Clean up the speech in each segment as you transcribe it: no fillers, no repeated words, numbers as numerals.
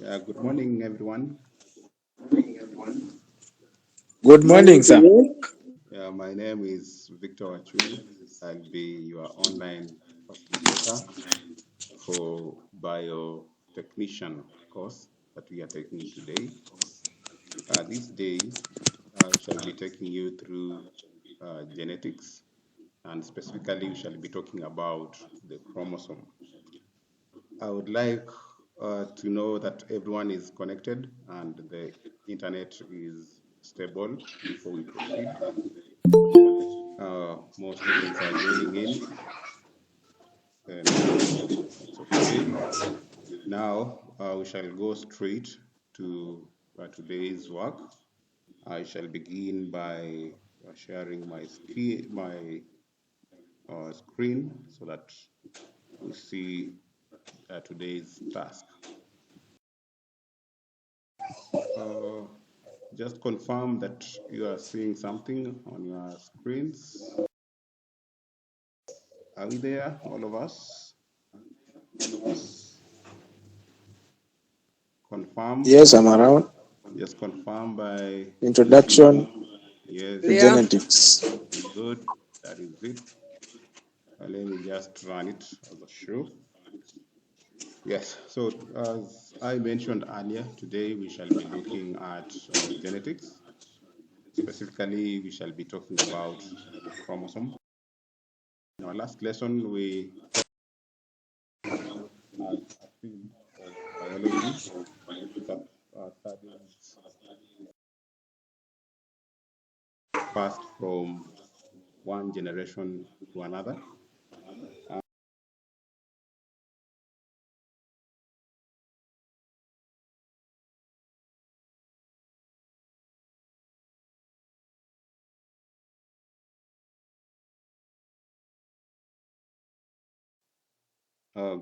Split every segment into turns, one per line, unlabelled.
Good morning, everyone.
Good morning, sir.
My name is Victor Achu. I'll be your online facilitator for biotechnician course that we are taking today. This day, I shall be taking you through genetics, and specifically, we shall be talking about the chromosome. I would like to know that everyone is connected and the internet is stable before we proceed. More students are joining in, and it's okay. Now we shall go straight to today's work. I shall begin by sharing my screen so that we see today's task. Uh, just confirm that you are seeing something on your screens. Are we there, all of us? Confirm.
Yes, I'm around.
Just confirm by
Introduction
yes.
to genetics.
Good. That is it. Let me just run it as a show. Yes. So as I mentioned earlier, today we shall be looking at genetics. Specifically, we shall be talking about the chromosome. In our last lesson, we as a field of biology that studies passed from one generation to another.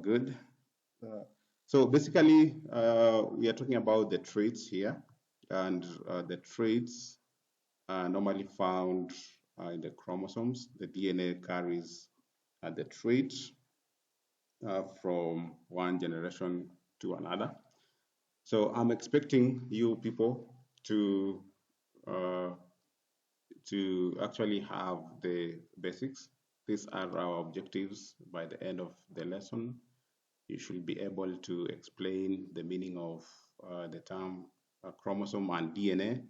Good. Uh, so basically, we are talking about the traits here, and the traits are normally found in the chromosomes. The DNA carries the traits from one generation to another. So I'm expecting you people uh, to actually have the basics. These are our objectives by the end of the lesson. You should be able to explain the meaning of the term chromosome and DNA.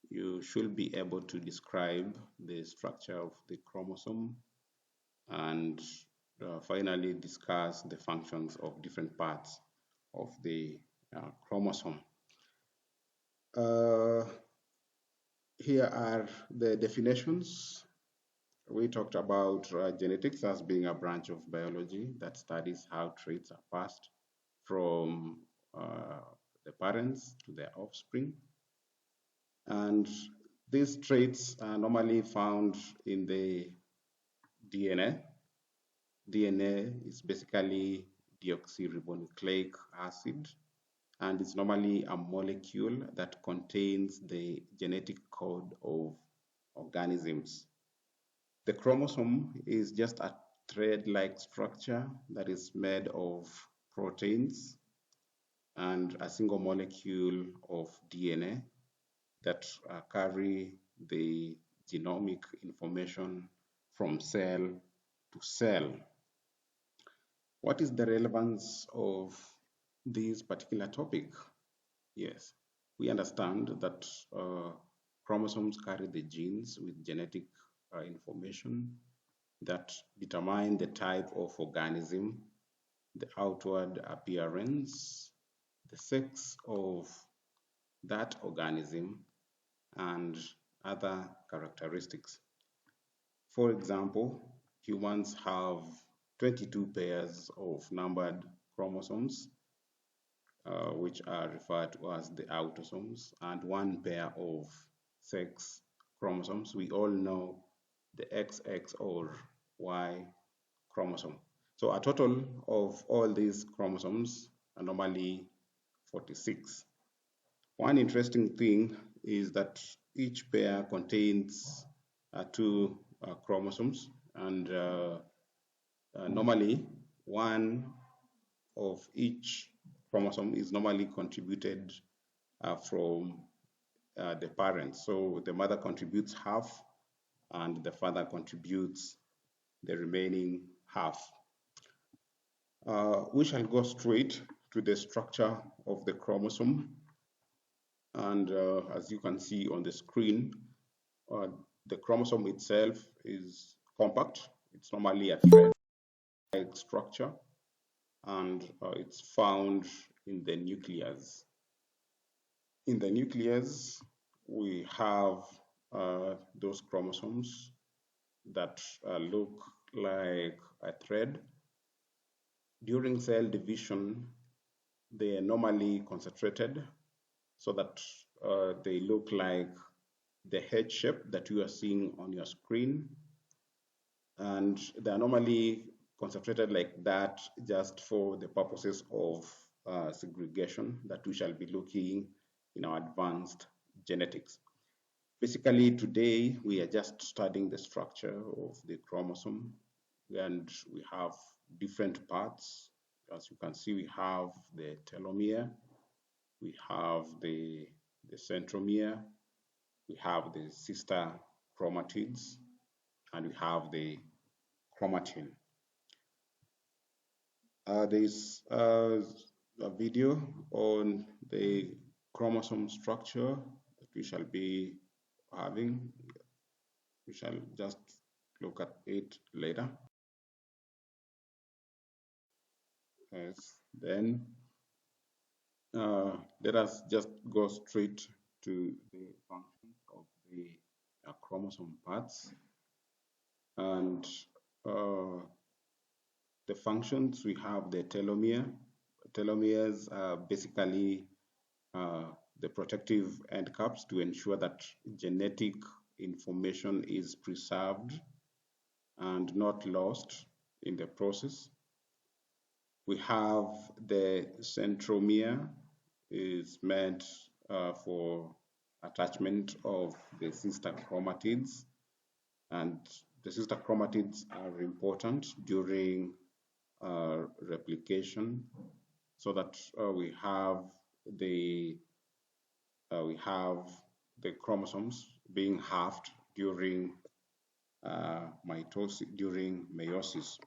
You should be able to describe the structure of the chromosome and finally discuss the functions of different parts of the chromosome. Uh, Here are the definitions. We talked about genetics as being a branch of biology that studies how traits are passed from the parents to their offspring. And these traits are normally found in the DNA. DNA is basically deoxyribonucleic acid, and it's normally a molecule that contains the genetic code of organisms. The chromosome is just a thread-like structure that is made of proteins and a single molecule of DNA that carry the genomic information from cell to cell. What is the relevance of this particular topic? Yes, we understand that chromosomes carry the genes with genetic information that determine the type of organism, the outward appearance, the sex of that organism, and other characteristics. For example, humans have 22 pairs of numbered chromosomes, which are referred to as the autosomes, and one pair of sex chromosomes. We all know the XX or Y chromosome. So a total of all these chromosomes are normally 46. One interesting thing is that each pair contains two chromosomes, and normally one of each chromosome is normally contributed from the parents. So the mother contributes half and the father contributes the remaining half. We shall go straight to the structure of the chromosome. And as you can see on the screen, uh, the chromosome itself is compact. It's normally a thread-like structure, and it's found in the nucleus. In the nucleus, we have those chromosomes that look like a thread. During cell division, they are normally concentrated so that they look like the head shape that you are seeing on your screen. And they are normally concentrated like that just for the purposes of segregation that we shall be looking in our advanced genetics. Basically, today we are just studying the structure of the chromosome, and we have different parts. As you can see, we have the telomere, we have the centromere, we have the sister chromatids, and we have the chromatin. There's a video on the chromosome structure that we shall be having. We shall just look at it later. Yes. Then let us just go straight to the functions of the chromosome parts. And uh, the functions, we have the telomere. Telomeres are basically uh, the protective end caps to ensure that genetic information is preserved and not lost in the process. We have the centromere is meant for attachment of the sister chromatids, and the sister chromatids are important during replication, so that we have the chromosomes being halved during mitosis, during meiosis.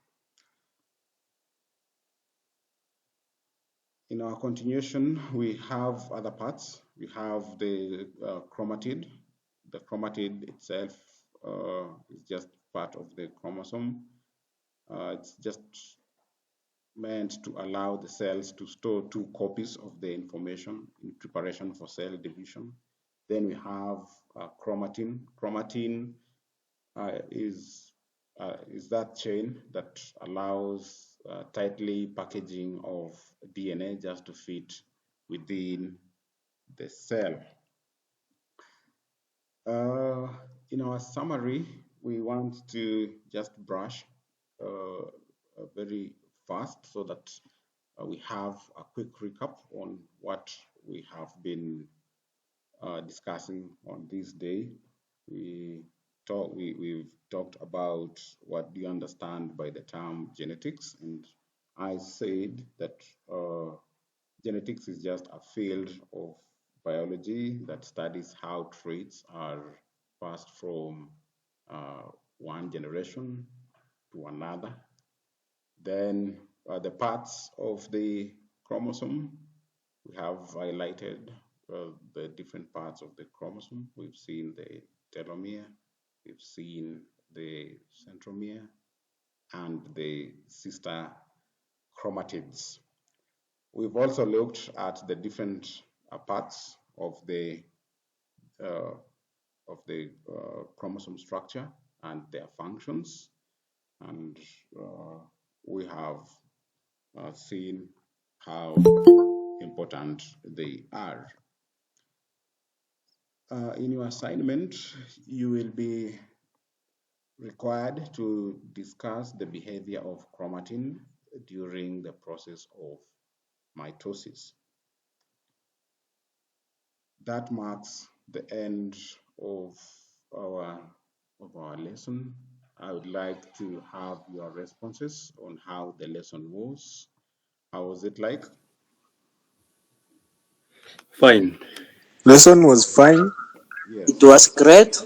In our continuation, we have other parts. We have the chromatid. The chromatid itself is just part of the chromosome. It's just meant to allow the cells to store two copies of the information in preparation for cell division. Then we have chromatin. Chromatin is that chain that allows tightly packaging of DNA just to fit within the cell. In our summary, we want to just brush very fast so that we have a quick recap on what we have been discussing on this day. We've talked about what do you understand by the term genetics, and I said that genetics is just a field of biology that studies how traits are passed from one generation to another. Then the parts of the chromosome, we have highlighted the different parts of the chromosome. We've seen the telomere, we've seen the centromere, and the sister chromatids. We've also looked at the different parts uh, of the chromosome structure and their functions, and we have seen how important they are. In your assignment, you will be required to discuss the behavior of chromatin during the process of mitosis. That marks the end of our lesson. I would like to have your responses on how the lesson was. How was it like?
Fine.
Lesson was fine.
Yes.
It was great.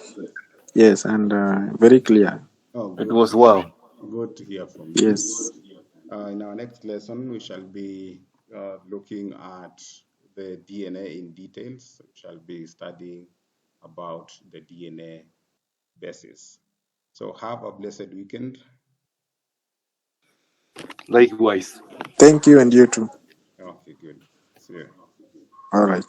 Yes, and very clear.
Oh,
It
good.
was wow.
Good to hear from you.
Yes.
In our next lesson, we shall be looking at the DNA in details. We shall be studying about the DNA basis. So have a blessed weekend.
Likewise.
Thank you, and you too.
Okay, good. See you.
All right.